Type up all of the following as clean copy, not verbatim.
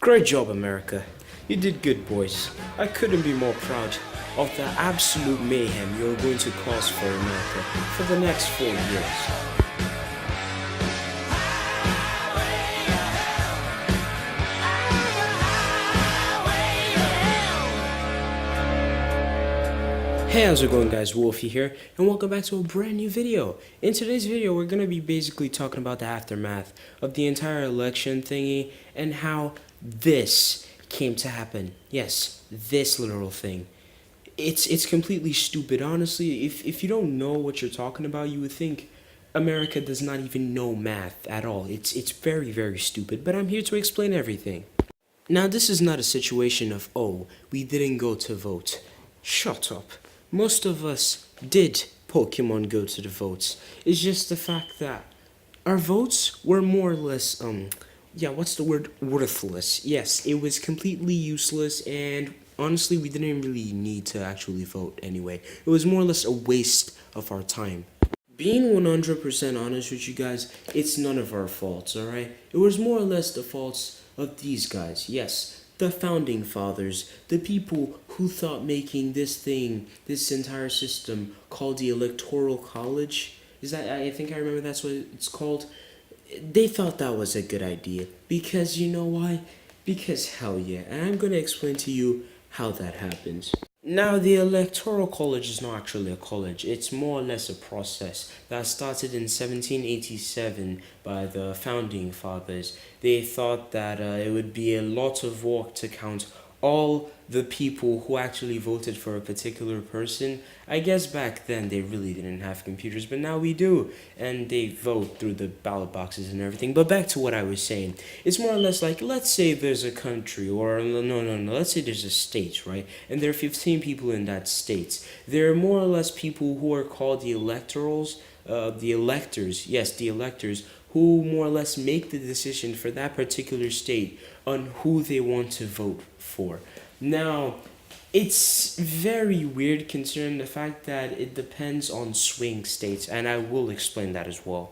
Great job, America. You did good, boys. I couldn't be more proud of the absolute mayhem you're going to cause for America for the next 4 years. Hey, how's it going, guys? Wolfie here, and welcome back to a brand new video. In today's video, we're going to be basically talking about the aftermath of the entire election thingy and how this came to happen. Yes, this literal thing. It's completely stupid. Honestly, if you don't know what you're talking about, you would think America does not even know math at all. It's very, very stupid, but I'm here to explain everything. Now, this is not a situation of, oh, we didn't go to vote. Shut up. Most of us did Pokemon go to the votes. It's just the fact that our votes were more or less, what's the word? Worthless. Yes, it was completely useless, and honestly, we didn't really need to actually vote anyway. It was more or less a waste of our time. Being 100% honest with you guys, it's none of our faults, alright? It was more or less the faults of these guys, yes. The founding fathers, the people who thought making this entire system called the Electoral College, I think I remember that's what it's called. They thought that was a good idea. Because you know why? Because hell yeah. And I'm going to explain to you how that happens. Now, the Electoral College is not actually a college. It's more or less a process that started in 1787 by the founding fathers. They thought that it would be a lot of work to count all the people who actually voted for a particular person. I guess back then they really didn't have computers, but now we do. And they vote through the ballot boxes and everything. But back to what I was saying. It's more or less like, let's say there's a country, or no, let's say there's a state, right? And there are 15 people in that state. There are more or less people who are called the electorals, the electors, yes, the electors, who more or less make the decision for that particular state on who they want to vote for. Now, it's very weird considering the fact that it depends on swing states, and I will explain that as well.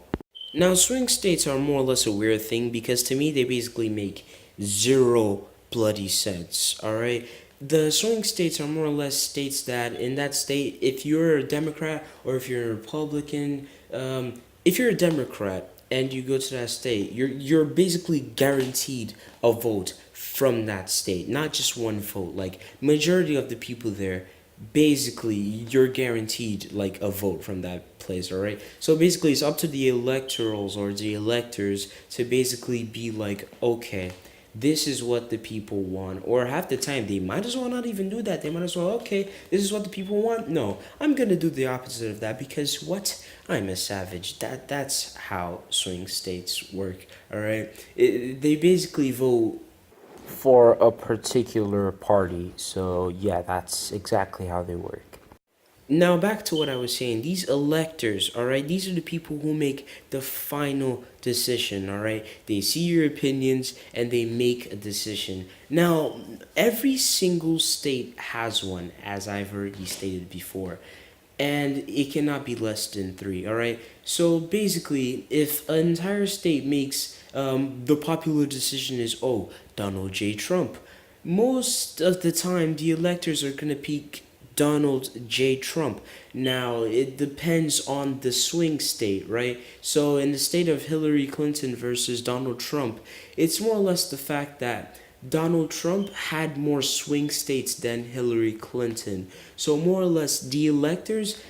Now, swing states are more or less a weird thing because to me they basically make zero bloody sense, alright? The swing states are more or less states that in that state, if you're a Democrat or if you're a Republican, if you're a Democrat and you go to that state, you're basically guaranteed a vote from that state, not just one vote. Like majority of the people there, basically you're guaranteed like a vote from that place, all right? So basically it's up to the electorals or the electors to basically be like, okay, this is what the people want. Or half the time they might as well not even do that. They might as well, okay, this is what the people want. No, I'm gonna do the opposite of that because what? I'm a savage. That's how swing states work, all right? They basically vote for a particular party. So yeah, that's exactly how they work. Now back to what I was saying. These electors, alright, these are the people who make the final decision, alright? They see your opinions and they make a decision. Now, every single state has one, as I've already stated before. And it cannot be less than 3, alright? So basically, if an entire state makes the popular decision is, oh, Donald J. Trump, most of the time the electors are going to pick Donald J. Trump. Now, it depends on the swing state, right? So in the state of Hillary Clinton versus Donald Trump, it's more or less the fact that Donald Trump had more swing states than Hillary Clinton. So more or less the electors,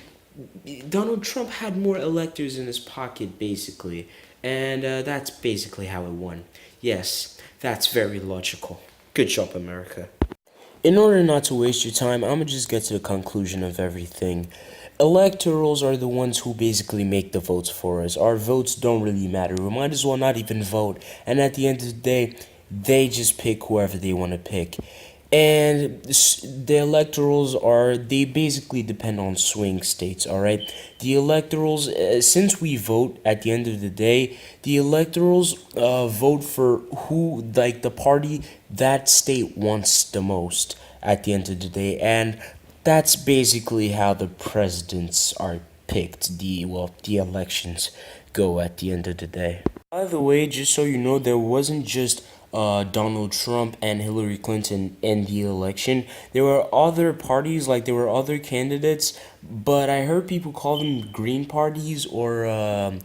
Donald Trump had more electors in his pocket basically. And that's basically how it won. Yes, that's very logical. Good job, America. In order not to waste your time, I'm gonna just get to the conclusion of everything. Electorals are the ones who basically make the votes for us. Our votes don't really matter. We might as well not even vote. And at the end of the day, they just pick whoever they want to pick. And the electorals they basically depend on swing states, alright? The electorals, since we vote at the end of the day, the electorals vote for who, like the party that state wants the most at the end of the day. And that's basically how the presidents are picked, the elections go at the end of the day. By the way, just so you know, there wasn't just Donald Trump and Hillary Clinton in the election. There were other parties, like there were other candidates, but I heard people call them green parties or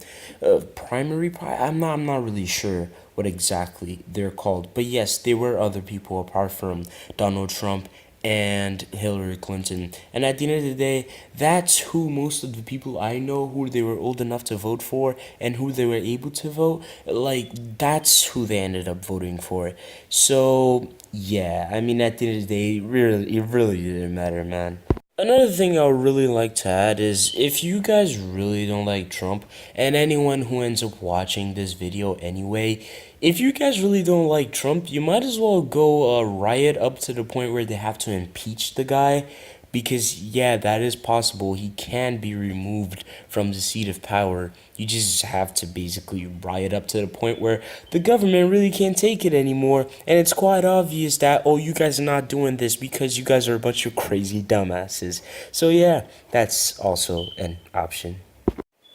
primary party. I'm not really sure what exactly they're called, but yes, there were other people apart from Donald Trump and Hillary Clinton. And at the end of the day, that's who most of the people I know who they were old enough to vote for and who they were able to vote, like that's who they ended up voting for. So yeah, I mean at the end of the day, it really didn't matter, man. Another thing I would really like to add is if you guys really don't like Trump, and anyone who ends up watching this video anyway, if you guys really don't like Trump, you might as well go riot up to the point where they have to impeach the guy. Because, yeah, that is possible. He can be removed from the seat of power. You just have to basically riot up to the point where the government really can't take it anymore. And it's quite obvious that, oh, you guys are not doing this because you guys are a bunch of crazy dumbasses. So, yeah, that's also an option.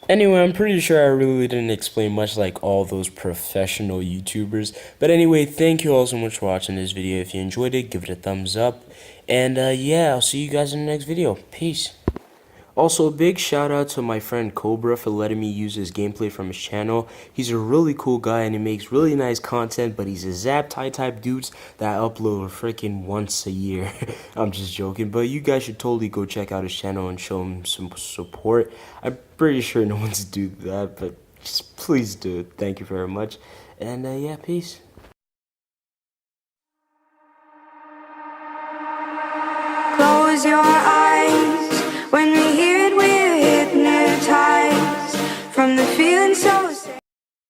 Anyway, I'm pretty sure I really didn't explain much like all those professional YouTubers. But anyway, thank you all so much for watching this video. If you enjoyed it, give it a thumbs up. And yeah, I'll see you guys in the next video. Peace. Also, a big shout out to my friend Cobra for letting me use his gameplay from his channel. He's a really cool guy and he makes really nice content, but he's a zap tie type dudes that upload freaking once a year. I'm just joking, but you guys should totally go check out his channel and show him some support. I'm pretty sure no one's do that, but just please do it. Thank you very much. And yeah, peace. Close your eyes when we